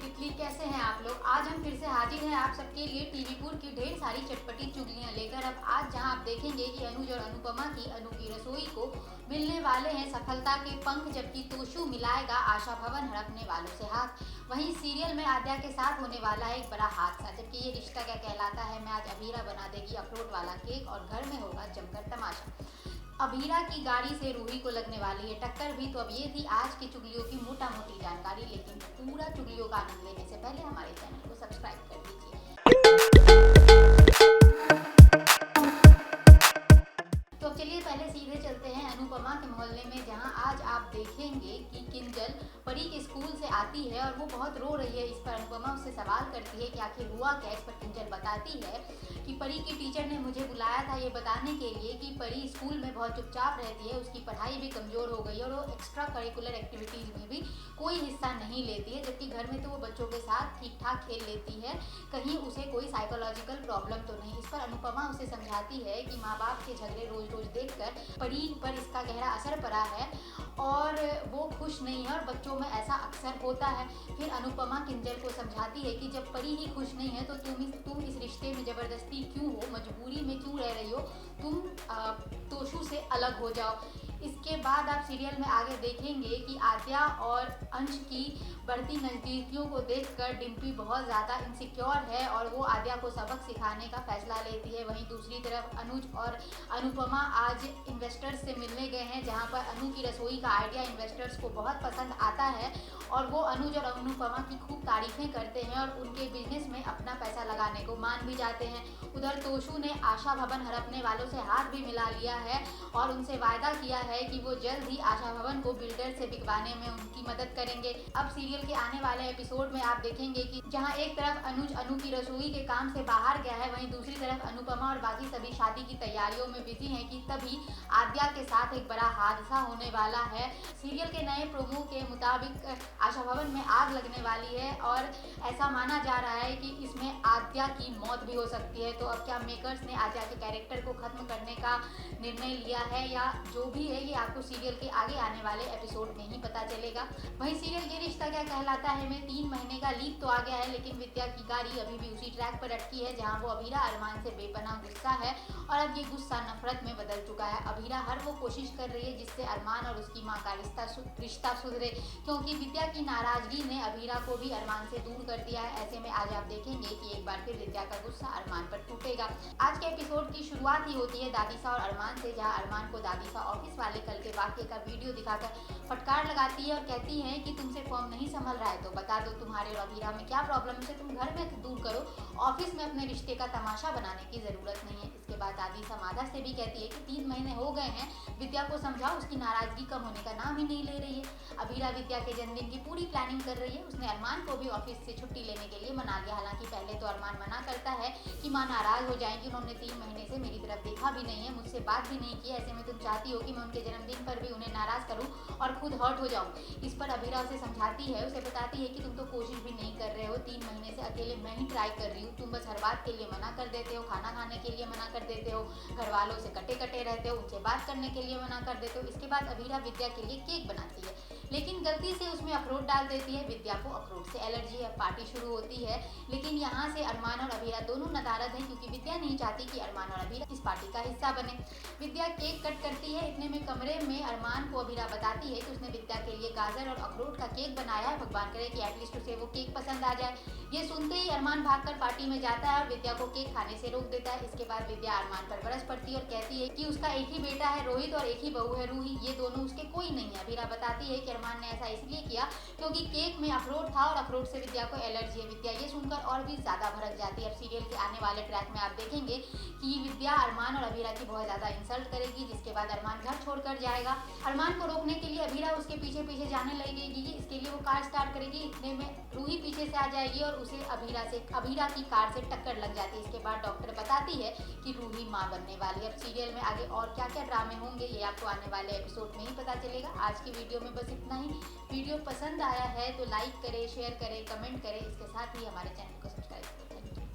तितली, कैसे हैं आप लोग। आज हम फिर से हाजिर हैं आप सबके लिए टीवीपुर की ढेर सारी चटपटी चुगलियां लेकर। अब आज जहां आप देखेंगे कि अनुज और अनुपमा की अनोखी रसोई को मिलने वाले हैं सफलता के पंख, जबकि तोशु मिलाएगा आशा भवन हड़पने वालों से हाथ। वहीं सीरियल में आद्या के साथ होने वाला है एक बड़ा हादसा, जबकि ये रिश्ता क्या कहलाता है में आज अभीरा बना देगी अखरोट वाला केक और घर में होगा जमकर तमाशा। अभीरा की गाड़ी से रूही को लगने वाली है टक्कर भी। तो अब ये थी आज की चुगलियों की मोटा मोटी जानकारी, लेकिन पूरा चुगलियों का आनंद लेने से पहले हमारे चैनल को सब्सक्राइब कर दीजिए। तो चलिए पहले सीधे चलते हैं अनुपमा के मोहल्ले में, जहां आज आप देखेंगे कि किंजल परी के स्कूल से आती है और वो बहुत रो रही है। इस पर अनुपमा उससे सवाल करती है कि आखिर हुआ क्या। इस पर किंजल बताती है कि परी की टीचर ने मुझे बुलाया था ये बताने के लिए कि परी स्कूल में बहुत चुपचाप रहती है, उसकी पढ़ाई भी कमज़ोर हो गई है और वो एक्स्ट्रा करिकुलर एक्टिविटीज़ में भी कोई हिस्सा नहीं लेती है, जबकि घर में तो वो बच्चों के साथ ठीक ठाक खेल लेती है, कहीं उसे कोई साइकोलॉजिकल प्रॉब्लम तो नहीं। इस पर अनुपमा उसे समझाती है कि माँ बाप के झगड़े रोज रोज देखकर परी पर इसका गहरा असर पड़ा है और वो खुश नहीं है और बच्चों में ऐसा अक्सर होता है। फिर अनुपमा किंजल को समझाती है कि जब परी ही खुश नहीं है तो तुम इस रिश्ते में ज़बरदस्ती क्यों हो, मजबूरी में क्यों रह रही हो, तुम तोशु से अलग हो जाओ। इसके बाद आप सीरियल में आगे देखेंगे कि आद्या और अंश की बढ़ती नज़दीकियों को देखकर डिम्पी बहुत ज़्यादा इनसिक्योर है और वो आद्या को सबक सिखाने का फैसला लेती है। वहीं दूसरी तरफ अनुज और अनुपमा आज इन्वेस्टर्स से मिलने गए हैं, जहां पर अनु की रसोई का आइडिया इन्वेस्टर्स को बहुत पसंद आता है और वो अनुज और अनुपमा की खूब तारीफें करते हैं और उनके बिजनेस में अपना पैसा लगाने को मान भी जाते हैं। उधर तोशु ने आशा भवन हड़पने वालों से हाथ भी मिला लिया है और उनसे वायदा किया है कि वो जल्द ही आशा भवन को बिल्डर से बिकवाने में उनकी मदद करेंगे। अब सीरियल के आने वाले एपिसोड में आप देखेंगे कि जहां एक तरफ अनुज अनु की रसोई के काम से बाहर गया है, वहीं दूसरी तरफ अनुपमा और बाकी सभी शादी की तैयारियों में बिजी हैं कि तभी आद्या के साथ एक बड़ा हादसा होने वाला है। सीरियल के नए प्रोमो के मुताबिक आशा भवन में आग लगने वाली है और ऐसा माना जा रहा है कि इसमें आद्या की मौत भी हो सकती है। तो अब क्या मेकर्स ने आद्या के कैरेक्टर को खत्म करने का निर्णय लिया है या जो भी है, ये आपको सीरियल के आगे आने वाले एपिसोड में ही पता चलेगा। वहीं सीरियल ये रिश्ता क्या कहलाता है में 3 महीने का लीक तो आ गया है, लेकिन विद्या की गाड़ी अभी भी उसी ट्रैक पर अटकी है जहां वो अभीरा अरमान से बेपनाह गुस्सा है और अब ये गुस्सा नफरत में बदल चुका है। अभीरा हर वो कोशिश कर रही है जिससे अरमान और उसकी माँ का रिश्ता सुधरे, क्योंकि विद्या की नाराजगी ने अभीरा को भी अरमान से दूर कर दिया है। ऐसे में आज आप देखेंगे कि एक बार फिर विद्या का गुस्सा अरमान पर टूटेगा। आज के एपिसोड की शुरुआत ही होती है दादीसा और अरमान से, जहां अरमान को दादीसा ऑफिस वाले कल के वाक्य का वीडियो दिखाकर फटकार लगाती है और कहती है कि तुमसे फॉर्म नहीं संभल रहा है तो बता दो तुम्हारे और अभीरा में क्या प्रॉब्लम है, उसे तुम घर में दूर करो, ऑफिस में अपने रिश्ते का तमाशा बनाने की जरूरत नहीं है। इसके बाद दादीसा मादा से भी कहती है कि 3 महीने हो गए हैं, विद्या को समझाओ, उसकी नाराजगी कम होने का नाम ही नहीं ले रही है। अभीरा विद्या के जन्मदिन की पूरी प्लानिंग कर रही है, उसने अरमान को भी ऑफिस से छुट्टी लेने के लिए मना लिया। हालांकि पहले तो अरमान मना करता है कि माँ नाराज हो जाएंगी, उन्होंने 3 महीने से मेरी तरफ देखा भी नहीं है, मुझसे बात भी नहीं की, ऐसे में तुम चाहती हो कि मैं उनके जन्मदिन पर भी उन्हें नाराज करूं और खुद हर्ट हो जाऊं। इस पर अभीरा उसे समझाती है, उसे बताती है कि तुम तो कोशिश भी नहीं कर रहे हो, 3 महीने से अकेले मैं ही ट्राई कर रही हूँ, तुम बस हर बात के लिए मना कर देते हो, खाना खाने के लिए मना कर देते हो, घर वालों से कटे कटे रहते हो, उनसे बात करने के लिए मना कर देते हो। इसके बाद अभीरा विद्या के लिए केक बनाती है, लेकिन गलती से उसमें अखरोट डाल देती है। विद्या को अखरोट से एलर्जी है, पार्टी शुरू होती है, लेकिन यहाँ से अरमान और अभीरा दोनों नदारद हैं क्योंकि विद्या नहीं चाहती कि अरमान और अभीरा इस पार्टी का हिस्सा बने। विद्या केक कट करती है, इतने में कमरे में अरमान को अभीरा बताती है कि उसने विद्या के लिए गाजर और अखरोट का केक बनाया है, भगवान करे कि एटलीस्ट उसे वो केक पसंद आ जाए। ये सुनते ही अरमान भागकर पार्टी में जाता है और विद्या को केक खाने से रोक देता है। इसके बाद विद्या अरमान पर बरस पड़ती है और कहती है कि उसका एक ही बेटा है रोहित और एक ही बहू है रूही, ये दोनों उसके कोई नहीं है। अभीरा बताती है कि अरमान ने ऐसा इसलिए किया क्योंकि केक में अखरोट था और अखरोट से विद्या को एलर्जी है। विद्या ये सुनकर और भी ज्यादा भड़क जाती है। अब सीरियल के आने वाले ट्रैक में आप देखेंगे कि विद्या अरमान और अभीरा की बहुत ज्यादा इंसल्ट करेगी, जिसके बाद अरमान घर छोड़कर जाएगा। अरमान को रोकने के लिए अभीरा उसके पीछे पीछे जाने लगेगी, इसके लिए वो कार स्टार्ट करेगी, इतने में रूही पीछे से आ जाएगी और उसे अभीरा की कार से टक्कर लग जाती है। इसके बाद डॉक्टर बताती है कि रूही माँ बनने वाली है। अब सीरियल में आगे और क्या क्या ड्रामे होंगे ये आपको आने वाले एपिसोड में ही पता चलेगा। आज की वीडियो में बस इतना ही। वीडियो पसंद आया है तो लाइक करें, शेयर करें, कमेंट करें, इसके साथ ही हमारे चैनल